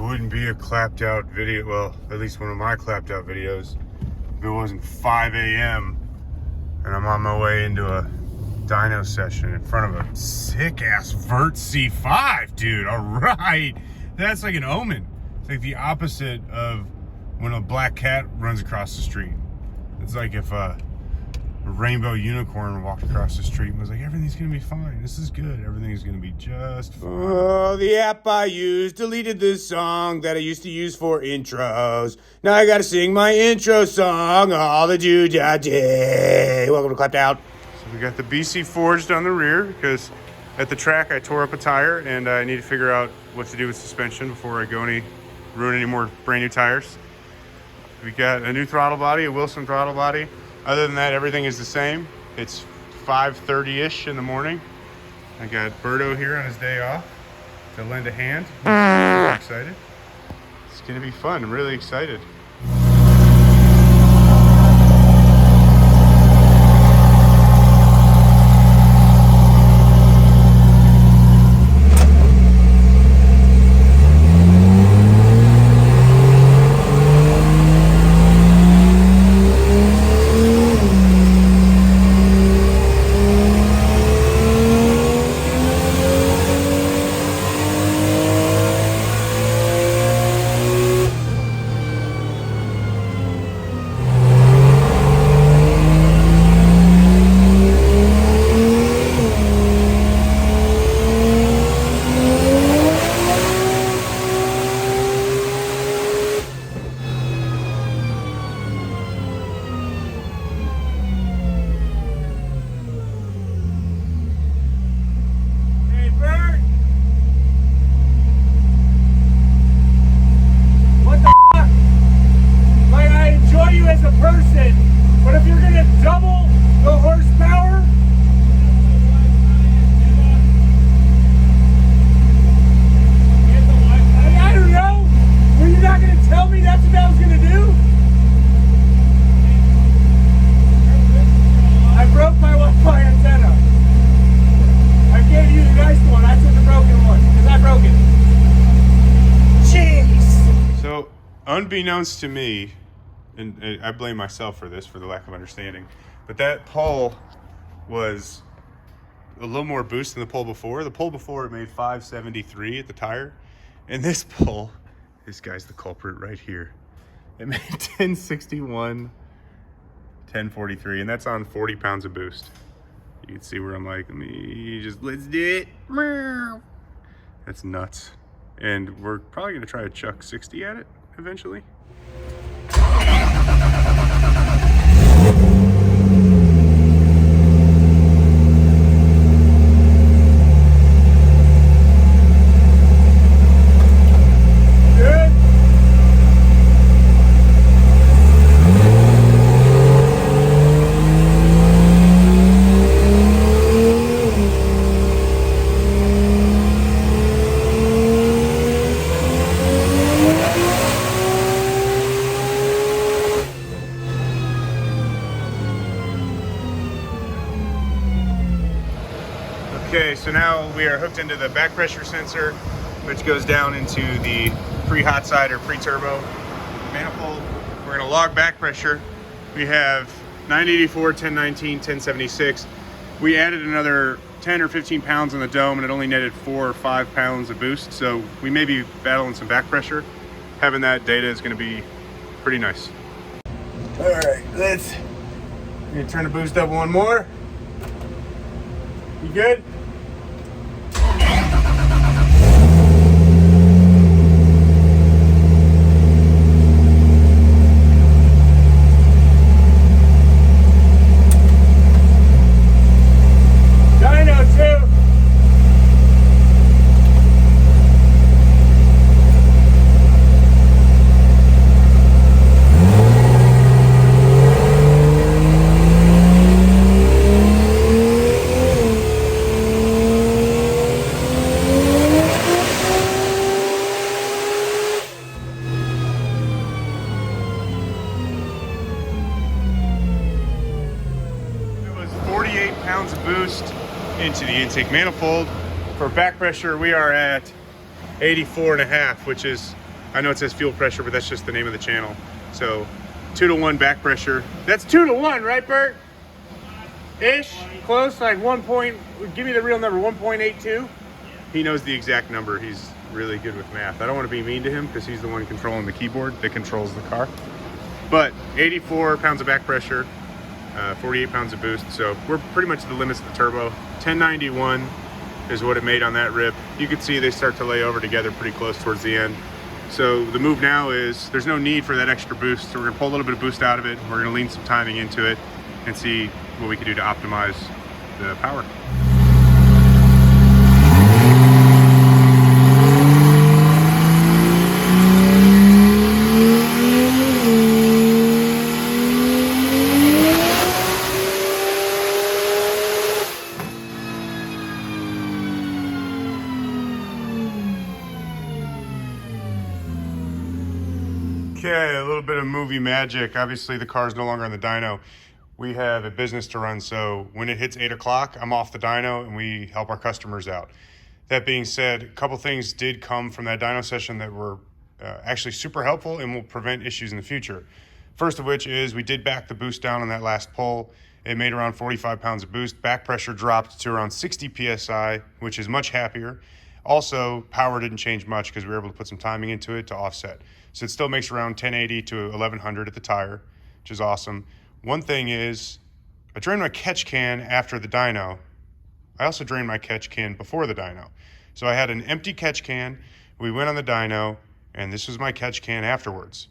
wouldn't be a clapped out video. Well, at least one of my clapped out videos. If it wasn't 5 a.m. and I'm on my way into a dyno session in front of a sick ass Vert C5, dude. All right. That's like an omen. It's like the opposite of when a black cat runs across the street. It's like if a rainbow unicorn walked across the street and was like, everything's gonna be fine. This is good. Everything's gonna be just fine. Oh, the app I used deleted this song that I used to use for intros. Now I gotta sing my intro song all the day. Welcome to Clapped Out. So we got the BC forged on the rear because at the track I tore up a tire and I need to figure out what to do with suspension before I go ruin any more brand new tires. We got a new throttle body, a Wilson throttle body. Other than that, everything is the same. It's 5:30-ish in the morning. I got Berto here on his day off to lend a hand. I'm excited. It's gonna be fun. I'm really excited. Unbeknownst to me, and I blame myself for this, for the lack of understanding, but that pole was a little more boost than the pole before. The pole before, it made 573 at the tire, and this pole, this guy's the culprit right here. It made 1061, 1043, and that's on 40 pounds of boost. You can see where I'm like, let's do it. That's nuts. And we're probably gonna try to chuck 60 at it eventually. Okay, so now we are hooked into the back pressure sensor, which goes down into the pre-hot side or pre-turbo manifold. We're gonna log back pressure. We have 984, 1019, 1076. We added another 10 or 15 pounds on the dome and it only netted 4 or 5 pounds of boost. So we may be battling some back pressure. Having that data is gonna be pretty nice. All right, I'm gonna turn the boost up one more. You good? Pounds of boost into the intake manifold. For back pressure, we are at 84.5, which is I know it says fuel pressure, but that's just the name of the channel. So 2-to-1 back pressure. That's 2-to-1, right, Bert? Ish, close, like 1 point, give me the real number, 1.82. He knows the exact number. He's really good with math. I don't want to be mean to him because he's the one controlling the keyboard that controls the car. But 84 pounds of back pressure, 48 pounds of boost. So we're pretty much the limits of the turbo. 1091 is what it made on that rip. You can see they start to lay over together pretty close towards the end. So the move now is there's no need for that extra boost. So we're gonna pull a little bit of boost out of it. We're gonna lean some timing into it and see what we can do to optimize the power. Okay, a little bit of movie magic. Obviously the car's no longer on the dyno. We have a business to run, so when it hits 8 o'clock, I'm off the dyno and we help our customers out. That being said, a couple things did come from that dyno session that were actually super helpful and will prevent issues in the future. First of which is we did back the boost down on that last pull. It made around 45 pounds of boost. Back pressure dropped to around 60 PSI, which is much happier. Also, power didn't change much because we were able to put some timing into it to offset. So it still makes around 1080 to 1100 at the tire, which is awesome. One thing is, I drained my catch can after the dyno. I also drained my catch can before the dyno. So I had an empty catch can, we went on the dyno, and this was my catch can afterwards.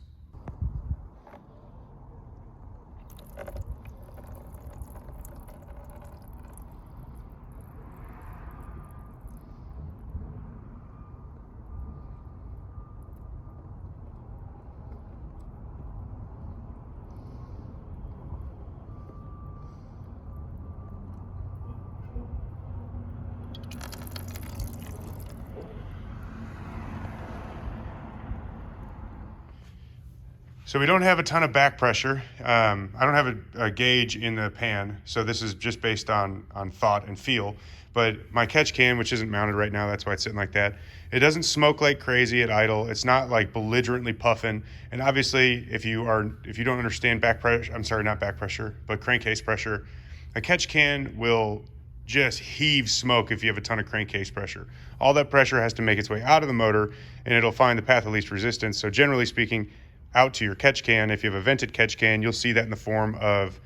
So we don't have a ton of back pressure. I don't have a gauge in the pan, so this is just based on thought and feel. But my catch can, which isn't mounted right now, that's why it's sitting like that, it doesn't smoke like crazy at idle. It's not like belligerently puffing. And obviously, if you don't understand back pressure, I'm sorry, not back pressure, but crankcase pressure, a catch can will just heave smoke if you have a ton of crankcase pressure. All that pressure has to make its way out of the motor, and it'll find the path of least resistance. So generally speaking, out to your catch can. If you have a vented catch can, you'll see that in the form of,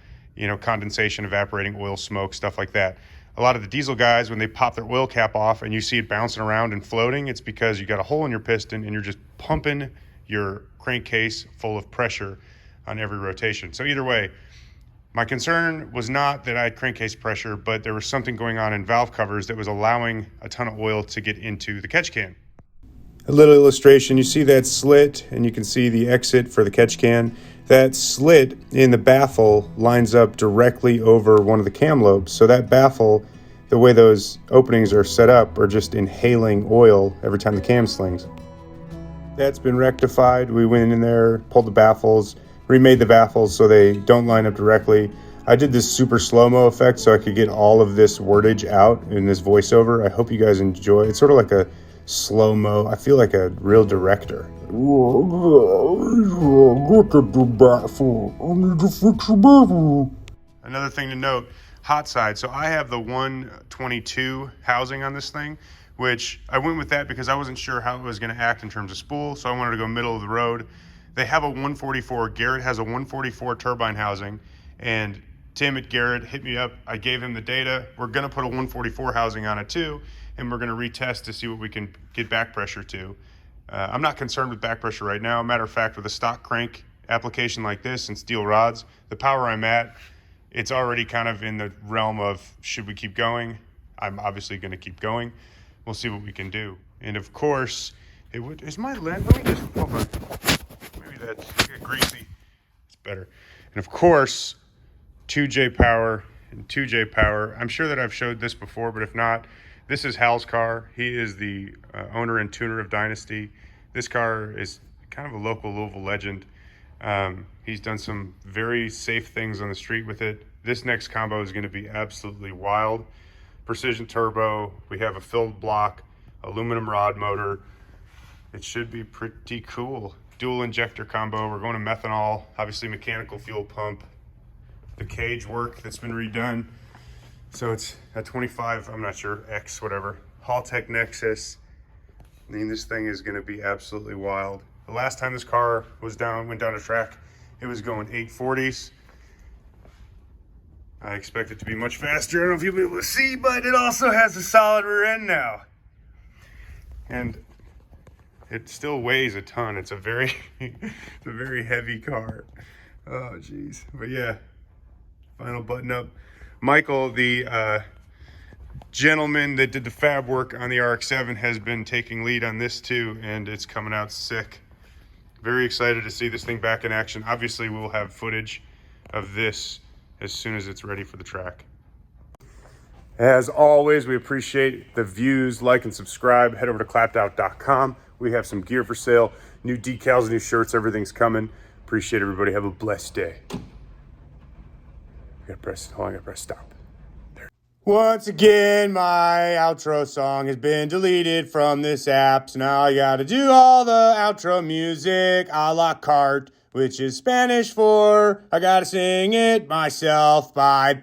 condensation, evaporating oil, smoke, stuff like that. A lot of the diesel guys, when they pop their oil cap off and you see it bouncing around and floating, it's because you got a hole in your piston and you're just pumping your crankcase full of pressure on every rotation. So either way, my concern was not that I had crankcase pressure, but there was something going on in valve covers that was allowing a ton of oil to get into the catch can. A little illustration, you see that slit and you can see the exit for the catch can. That slit in the baffle lines up directly over one of the cam lobes. So that baffle, the way those openings are set up, are just inhaling oil every time the cam slings. That's been rectified. We went in there, pulled the baffles, remade the baffles so they don't line up directly. I did this super slow-mo effect so I could get all of this wordage out in this voiceover. I hope you guys enjoy. It's sort of like a slow-mo. I feel like a real director. Look at the baffle. I need to fix the baffle. Another thing to note, hot side. So I have the 122 housing on this thing, which I went with that because I wasn't sure how it was going to act in terms of spool, so I wanted to go middle of the road. They have a 144. Garrett has a 144 turbine housing, and Tim at Garrett hit me up. I gave him the data. We're going to put a 144 housing on it too, and we're going to retest to see what we can get back pressure to. I'm not concerned with back pressure right now. Matter of fact, with a stock crank application like this and steel rods, the power I'm at, it's already kind of in the realm of should we keep going? I'm obviously going to keep going. We'll see what we can do. And of course, is my lens, let me just, hold on. Maybe that's greasy. It's better. And of course, 2J power and 2J power. I'm sure that I've showed this before, but if not, this is Hal's car. He is the owner and tuner of Dynosty. This car is kind of a local Louisville legend. He's done some very safe things on the street with it. This next combo is going to be absolutely wild. Precision turbo. We have a filled block, aluminum rod motor. it should be pretty cool. Dual injector combo. We're going to methanol, obviously mechanical fuel pump. The cage work that's been redone. So it's a 25, I'm not sure, X, whatever. Haltech Nexus. I mean, this thing is gonna be absolutely wild. The last time this car went down a track, it was going 840s. I expect it to be much faster. I don't know if you'll be able to see, but it also has a solid rear end now. And it still weighs a ton. It's a very, it's a very heavy car. Oh, geez. But yeah, final button up. Michael, the gentleman that did the fab work on the RX-7, has been taking lead on this too, and it's coming out sick. Very excited to see this thing back in action. Obviously, we'll have footage of this as soon as it's ready for the track. As always, we appreciate the views. Like and subscribe. Head over to clappedout.com. We have some gear for sale, new decals, new shirts, everything's coming. Appreciate everybody. Have a blessed day. I gotta press stop. There. Once again, my outro song has been deleted from this app, so now I gotta do all the outro music a la carte, which is Spanish for I gotta sing it myself. Bye.